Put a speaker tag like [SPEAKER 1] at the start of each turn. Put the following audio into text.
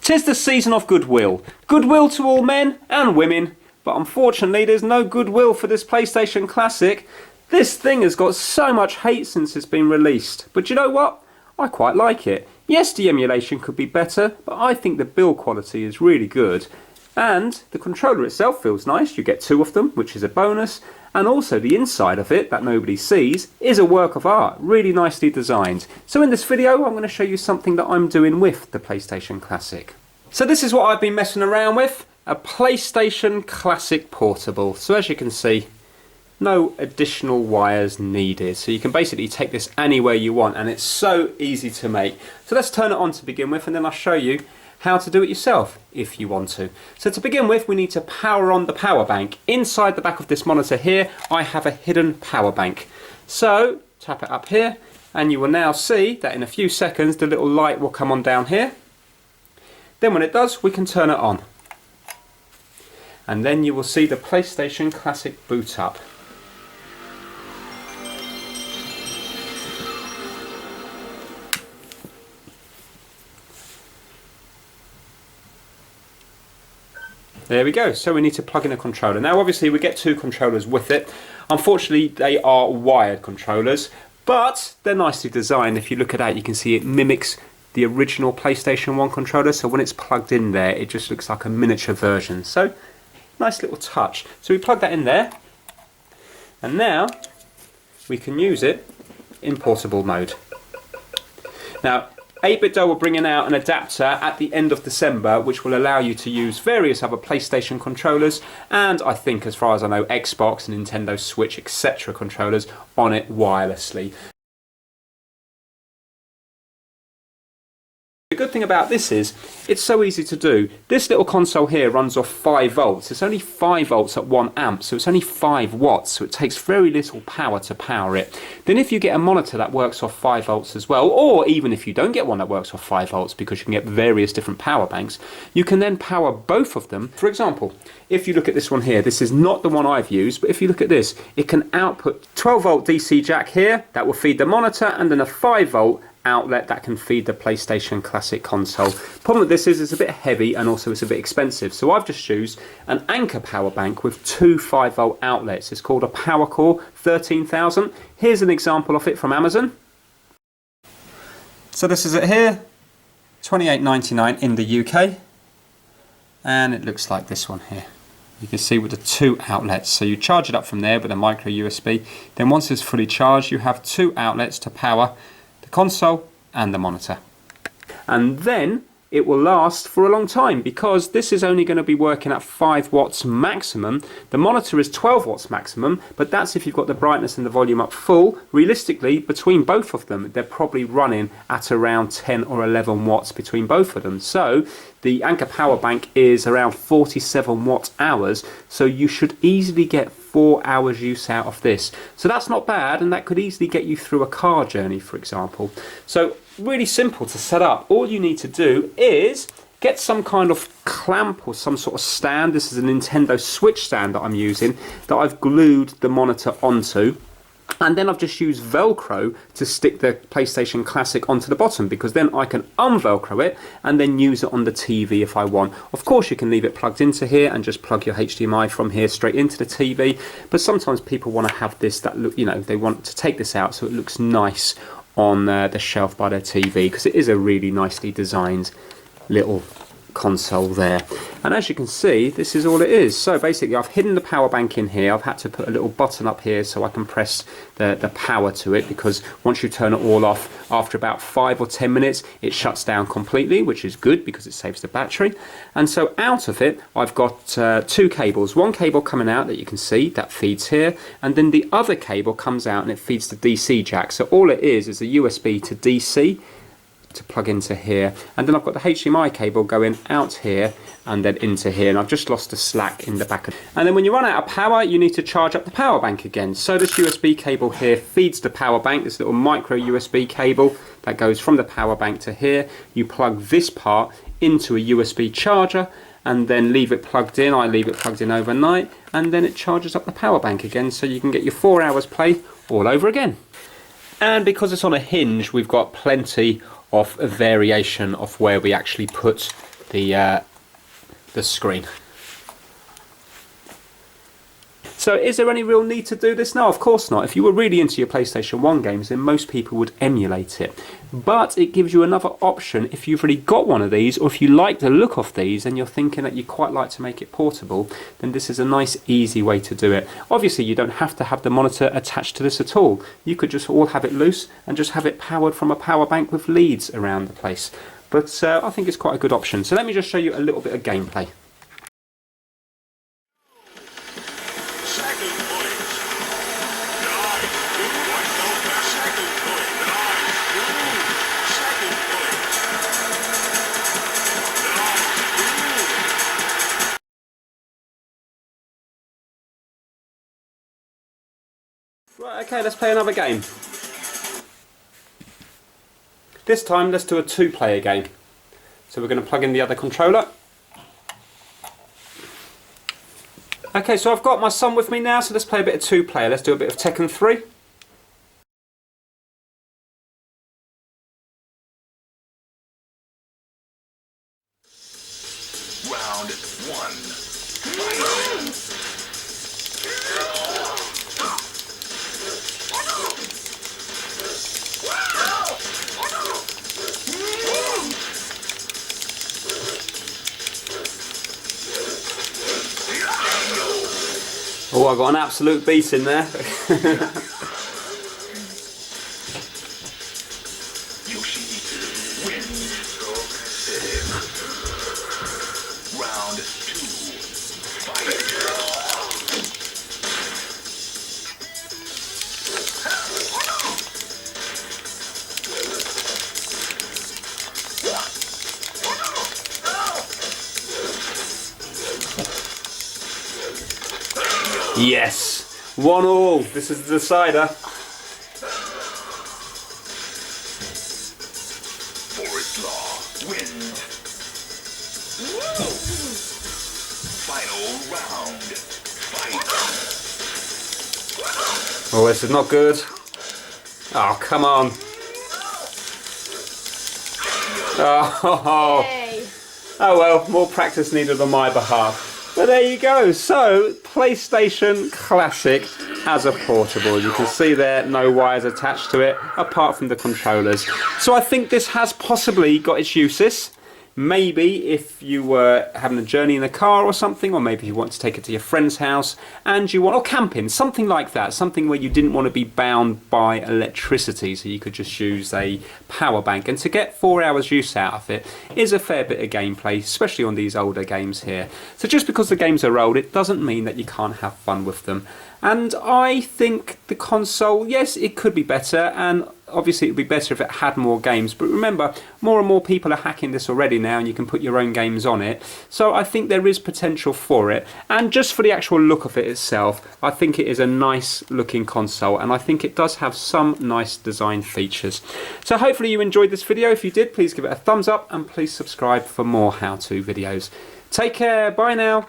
[SPEAKER 1] 'Tis the season of goodwill. Goodwill to all men and women, but unfortunately there's no goodwill for this PlayStation Classic. This thing has got so much hate since it's been released, but you know what? I quite like it. Yes, the emulation could be better, but I think the build quality is really good. And the controller itself feels nice. You get two of them, which is a bonus. And also the inside of it, that nobody sees, is a work of art, really nicely designed. So in this video, I'm going to show you something that I'm doing with the PlayStation Classic. So this is what I've been messing around with, a PlayStation Classic Portable. So as you can see, no additional wires needed. So you can basically take this anywhere you want, and it's so easy to make. So let's turn it on to begin with, and then I'll show you how to do it yourself if you want to. So to begin with, we need to power on the power bank. Inside the back of this monitor here, I have a hidden power bank. So tap it up here, and you will now see that in a few seconds the little light will come on down here. Then when it does, we can turn it on. And then you will see the PlayStation Classic boot up. There we go, so we need to plug in a controller. Now obviously we get two controllers with it. Unfortunately they are wired controllers, but they're nicely designed. If you look at that, you can see it mimics the original PlayStation 1 controller, so when it's plugged in there it just looks like a miniature version. So nice little touch. So we plug that in there, and now we can use it in portable mode. Now 8BitDo will bring out an adapter at the end of December which will allow you to use various other PlayStation controllers, and I think, as far as I know, Xbox and Nintendo Switch etc. controllers on it wirelessly. The good thing about this is it's so easy to do. This little console here runs off 5 volts. It's only 5 volts at 1 amp, so it's only 5 watts, so it takes very little power to power it. Then if you get a monitor that works off 5 volts as well, or even if you don't get one that works off 5 volts, because you can get various different power banks, you can then power both of them. For example, if you look at this one here, this is not the one I've used, but if you look at this, it can output 12 volt DC jack here that will feed the monitor, and then a 5 volt outlet that can feed the PlayStation Classic console. Problem with this is it's a bit heavy, and also it's a bit expensive, so I've just used an Anker power bank with two 5 volt outlets. It's called a PowerCore 13000. Here's an example of it from Amazon. So this is it here, $28.99 in the UK, and it looks like this one here. You can see with the two outlets, so you charge it up from there with a micro USB, then once it's fully charged you have two outlets to power the console and the monitor. And then it will last for a long time, because this is only going to be working at 5 watts maximum. The monitor is 12 watts maximum, but that's if you've got the brightness and the volume up full. Realistically, between both of them, they're probably running at around 10 or 11 watts between both of them. So the Anker power bank is around 47 watt hours, so you should easily get 4 hours use out of this. So that's not bad, and that could easily get you through a car journey, for example. So really simple to set up. All you need to do is get some kind of clamp or some sort of stand. This is a Nintendo Switch stand that I'm using, that I've glued the monitor onto. And then I've just used Velcro to stick the PlayStation Classic onto the bottom, because then I can unvelcro it and then use it on the TV if I want. Of course you can leave it plugged into here and just plug your HDMI from here straight into the TV, but sometimes people want to have this, that look, you know, they want to take this out so it looks nice on the shelf by their TV, because it is a really nicely designed little console there. And as you can see, this is all it is. So basically I've hidden the power bank in here. I've had to put a little button up here so I can press the power to it, because once you turn it all off, after about 5 or 10 minutes it shuts down completely, which is good because it saves the battery. And so out of it I've got two cables. One cable coming out that you can see that feeds here, and then the other cable comes out and it feeds the DC jack. So all it is a USB to DC to plug into here, and then I've got the HDMI cable going out here and then into here, and I've just lost the slack in the back. And then when you run out of power, you need to charge up the power bank again. So this USB cable here feeds the power bank, this little micro USB cable that goes from the power bank to here. You plug this part into a USB charger and then leave it plugged in. I leave it plugged in overnight, and then it charges up the power bank again, so you can get your 4 hours play all over again. And because it's on a hinge, we've got plenty of a variation of where we actually put the screen. So is there any real need to do this? No, of course not. If you were really into your PlayStation 1 games, then most people would emulate it. But it gives you another option if you've already got one of these, or if you like the look of these and you're thinking that you quite like to make it portable, then this is a nice, easy way to do it. Obviously, you don't have to have the monitor attached to this at all. You could just all have it loose and just have it powered from a power bank with leads around the place. But I think it's quite a good option. So let me just show you a little bit of gameplay. Right, okay, let's play another game. This time, let's do a 2-player game. So we're going to plug in the other controller. Okay, so I've got my son with me now, so let's play a bit of 2-player. Let's do a bit of Tekken 3.
[SPEAKER 2] Round 1.
[SPEAKER 1] Oh, I got an absolute beat in there.
[SPEAKER 2] Yoshi wins. Round 2. Fight.
[SPEAKER 1] Yes, 1-1. This is the decider.
[SPEAKER 2] Forest Law wins. Final round. Fight.
[SPEAKER 1] Oh, this is not good. Oh, come on. Oh, oh well, more practice needed on my behalf. But there you go. So, PlayStation Classic as a portable. You can see there, no wires attached to it, apart from the controllers. So I think this has possibly got its uses. Maybe if you were having a journey in a car or something, or maybe you want to take it to your friend's house and you want, or camping, something like that, something where you didn't want to be bound by electricity, so you could just use a power bank. And to get 4 hours use out of it is a fair bit of gameplay, especially on these older games here. So just because the games are old, it doesn't mean that you can't have fun with them. And I think the console, yes, it could be better, and obviously it would be better if it had more games. But remember, more and more people are hacking this already now, and you can put your own games on it. So I think there is potential for it. And just for the actual look of it itself, I think it is a nice looking console, and I think it does have some nice design features. So hopefully you enjoyed this video. If you did, please give it a thumbs up, and please subscribe for more how-to videos. Take care, bye now.